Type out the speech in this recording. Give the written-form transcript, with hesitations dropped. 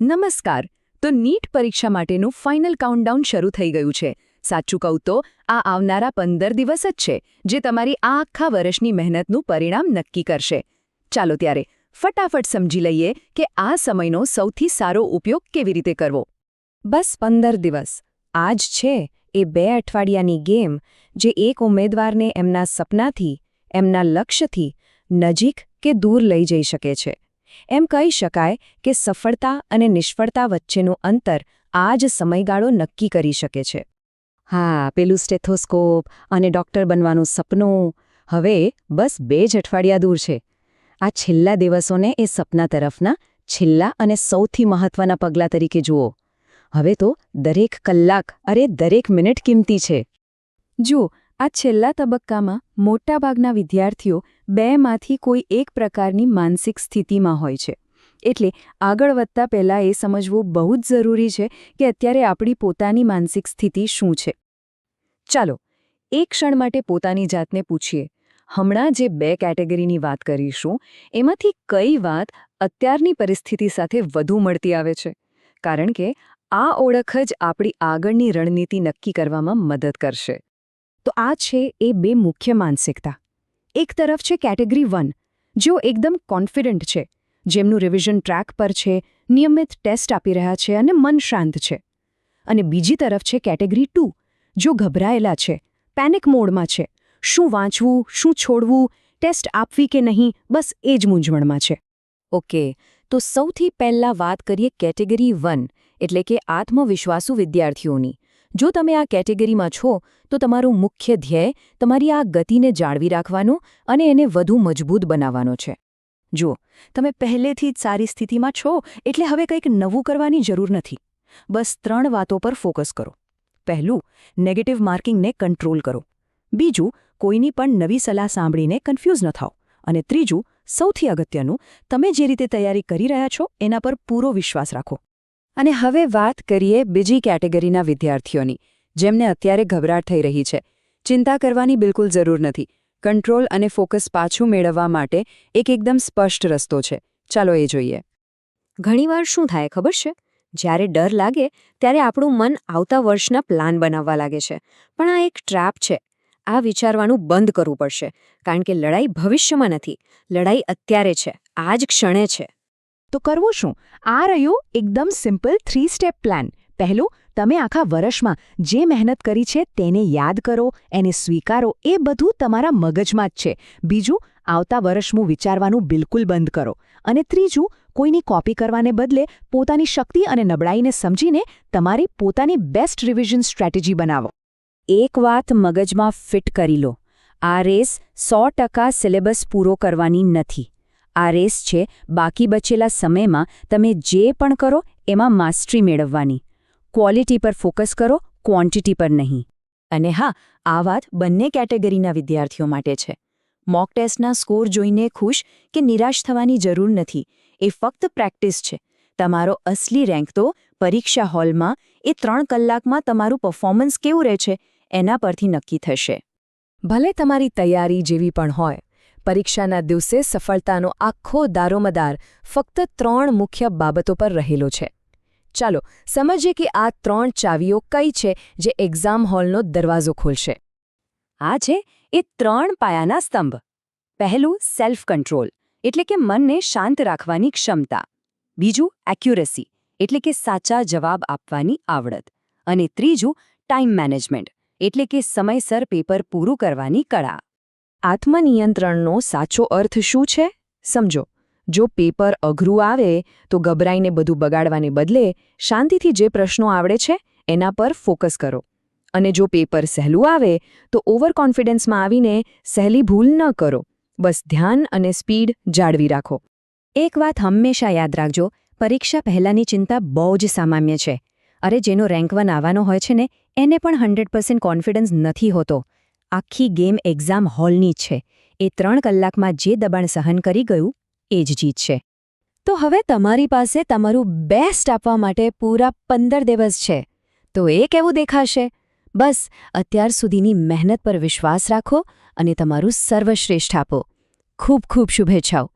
નમસ્કાર. તો નીટ પરીક્ષા માટેનું ફાઇનલ કાઉન્ટડાઉન શરૂ થઈ ગયું છે. સાચું કહું તો આ આવનારા 15 દિવસ જ છે જે તમારી આ આખા વર્ષની મહેનતનું પરિણામ નક્કી કરશે. ચાલો ત્યારે ફટાફટ સમજી લઈએ કે આ સમયનો સૌથી સારો ઉપયોગ કેવી રીતે કરવો. બસ 15 દિવસ. આ જ છે એ 2 અઠવાડિયાની ગેમ જે એક ઉમેદવારને એમના સપનાથી, એમના લક્ષ્યથી નજીક કે દૂર લઈ જઈ શકે છે. એમ કહી શકાય કે સફળતા અને નિષ્ફળતા વચ્ચેનું અંતર આ જ સમયગાળો નક્કી કરી શકે છે. હા, પેલું સ્ટેથોસ્કોપ અને ડૉક્ટર બનવાનું સપનું હવે બસ 2 જ અઠવાડિયા દૂર છે. આ છેલ્લા દિવસોને એ સપના તરફના છેલ્લા અને સૌથી મહત્વના પગલાં તરીકે જુઓ. હવે તો દરેક કલાક, દરેક મિનિટ કિંમતી છે. જુઓ, આ છેલ્લા તબક્કામાં મોટાભાગના વિદ્યાર્થીઓ 2માંથી કોઈ એક પ્રકારની માનસિક સ્થિતિમાં હોય છે. એટલે આગળ વધતા પહેલાં એ સમજવું બહુ જ જરૂરી છે કે અત્યારે આપણી પોતાની માનસિક સ્થિતિ શું છે. ચાલો એક ક્ષણ માટે પોતાની જાતને પૂછીએ, હમણાં જે 2 કેટેગરીની વાત કરીશું એમાંથી કઈ વાત અત્યારની પરિસ્થિતિ સાથે વધુ મળતી આવે છે? કારણ કે આ ઓળખ જ આપણી આગળની રણનીતિ નક્કી કરવામાં મદદ કરશે. તો આ છે એ 2 મુખ્ય માનસિકતા. એક તરફ છે કેટેગરી 1, જેઓ એકદમ કોન્ફિડન્ટ છે, જેમનું રિવિઝન ટ્રેક પર છે, નિયમિત ટેસ્ટ આપી રહ્યા છે અને મન શાંત છે. અને બીજી તરફ છે કેટેગરી 2, જો ગભરાયેલા છે, પેનિક મોડમાં છે, શું વાંચવું, શું છોડવું, ટેસ્ટ આપવી કે નહીં, બસ એ જ મૂંઝવણમાં છે. ઓકે, તો સૌથી પહેલાં વાત કરીએ કેટેગરી 1, એટલે કે આત્મવિશ્વાસુ વિદ્યાર્થીઓની. જો તમે આ કેટેગરીમાં છો તો તમારું મુખ્ય ધ્યેય તમારી આ ગતિને જાળવી રાખવાનું અને એને વધુ મજબૂત બનાવવાનો છે. જુઓ, તમે પહેલેથી જ સારી સ્થિતિમાં છો એટલે હવે કંઈક નવું કરવાની જરૂર નથી. બસ 3 વાતો પર ફોકસ કરો. પહેલું, નેગેટિવ માર્કિંગને કંટ્રોલ કરો. બીજું, કોઈની પણ નવી સલાહ સાંભળીને કન્ફ્યુઝ ન થાઓ. અને ત્રીજું, સૌથી અગત્યનું, તમે જે રીતે તૈયારી કરી રહ્યા છો એના પર પૂરો વિશ્વાસ રાખો. અને હવે વાત કરીએ બીજી કેટેગરીના વિદ્યાર્થીઓની, જેમને અત્યારે ગભરાટ થઈ રહી છે. ચિંતા કરવાની બિલકુલ જરૂર નથી. કંટ્રોલ અને ફોકસ પાછું મેળવવા માટે એકદમ સ્પષ્ટ રસ્તો છે. ચાલો એ જોઈએ. ઘણીવાર શું થાય ખબર છે? જ્યારે ડર લાગે ત્યારે આપણું મન આવતા વર્ષના પ્લાન બનાવવા લાગે છે. પણ આ એક ટ્રેપ છે. આ વિચારવાનું બંધ કરવું પડશે, કારણ કે લડાઈ ભવિષ્યમાં નથી, લડાઈ અત્યારે છે, આ જ ક્ષણે છે. તો કરવું શું? આ રહ્યું એકદમ સિમ્પલ 3 સ્ટેપ પ્લાન. પહેલું, તમે આખા વર્ષમાં જે મહેનત કરી છે તેને યાદ કરો, એને સ્વીકારો, એ બધું તમારા મગજમાં જ છે. બીજું, આવતા વર્ષનું વિચારવાનું બિલકુલ બંધ કરો. અને ત્રીજું, કોઈની કોપી કરવાને બદલે પોતાની શક્તિ અને નબળાઈને સમજીને તમારી પોતાની બેસ્ટ રિવિઝન સ્ટ્રેટેજી બનાવો. એક વાત મગજમાં ફિટ કરી લો, આ રેસ 100% સિલેબસ પૂરો કરવાની નથી. આ રેસ છે બાકી બચેલા સમયમાં તમે જે પણ કરો એમાં માસ્ટરી મેળવવાની. ક્વોલિટી પર ફોકસ કરો, ક્વોન્ટિટી પર નહીં. અને હા, આ વાત બંને કેટેગરીના વિદ્યાર્થીઓ માટે છે. મોક ટેસ્ટના સ્કોર જોઈને ખુશ કે નિરાશ થવાની જરૂર નથી. એ ફક્ત પ્રેક્ટિસ છે. તમારો અસલી રેન્ક તો પરીક્ષા હોલમાં એ 3 કલાકમાં તમારું પરફોર્મન્સ કેવું રહે છે એના પરથી નક્કી થશે. ભલે તમારી તૈયારી જેવી પણ હોય, પરીક્ષાના દિવસે સફળતાનો આખો દારોમદાર ફક્ત 3 મુખ્ય બાબતો પર રહેલો છે. ચાલો સમજીએ કે આ 3 ચાવીઓ કઈ છે જે એક્ઝામ હોલનો દરવાજો ખોલશે. આ છે એ 3 પાયાના સ્તંભ. પહેલું, સેલ્ફ કંટ્રોલ, એટલે કે મનને શાંત રાખવાની ક્ષમતા. બીજું, એક્યુરેસી, એટલે કે સાચા જવાબ આપવાની આવડત. અને ત્રીજું, ટાઈમ મેનેજમેન્ટ, એટલે કે સમયસર પેપર પૂરું કરવાની કળા. આત્મનિયંત્રણનો સાચો અર્થ શું છે? સમજો, જો પેપર અઘરું આવે તો ગભરાઈને બધું બગાડવાને બદલે શાંતિથી જે પ્રશ્નો આવડે છે એના પર ફોકસ કરો. અને જો પેપર સહેલું આવે તો ઓવર કોન્ફિડન્સમાં આવીને સહેલી ભૂલ ન કરો. બસ ધ્યાન અને સ્પીડ જાળવી રાખો. એક વાત હંમેશા યાદ રાખજો, પરીક્ષા પહેલાંની ચિંતા બહુ જ સામાન્ય છે. જેનો રેન્ક 1 આવવાનો હોય છે ને એને પણ 100% કોન્ફિડન્સ નથી હોતો. આખી ગેમ એક્ઝામ હોલની છે. એ 3 કલાકમાં જે દબાણ સહન કરી ગયું એ જ જીત છે. તો હવે તમારી પાસે તમારું બેસ્ટ આપવા માટે પૂરા 15 દિવસ છે. તો એ કેવું દેખાશે? બસ અત્યાર સુધીની મહેનત પર વિશ્વાસ રાખો અને તમારું સર્વશ્રેષ્ઠ આપો. ખૂબ ખૂબ શુભેચ્છાઓ.